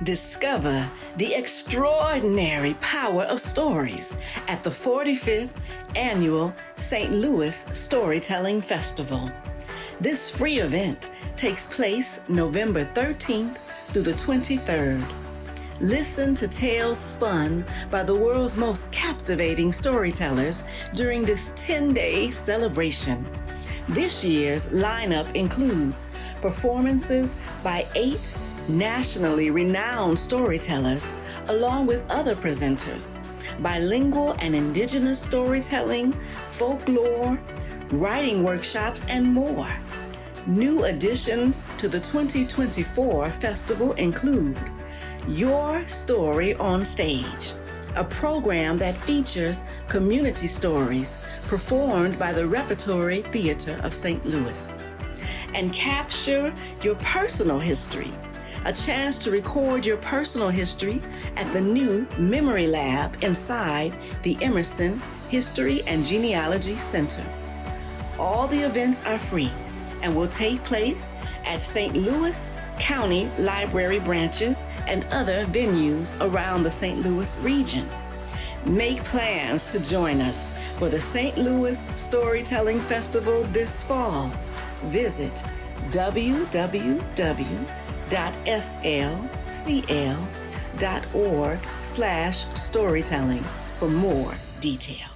Discover the extraordinary power of stories at the 45th Annual St. Louis Storytelling Festival. This free event takes place November 13th through the 23rd. Listen to tales spun by the world's most captivating storytellers during this 10-day celebration. This year's lineup includes performances by 8 nationally renowned storytellers, along with other presenters, bilingual and indigenous storytelling, folklore, writing workshops, and more. New additions to the 2024 festival include Your Story on Stage, a program that features community stories performed by the Repertory Theater of St. Louis. And Capture Your Personal History, a chance to record your personal history at the new Memory Lab inside the Emerson History and Genealogy Center. All the events are free and will take place at St. Louis County Library branches and other venues around the St. Louis region. Make plans to join us for the St. Louis Storytelling Festival this fall. Visit www.slcl.org/storytelling for more details.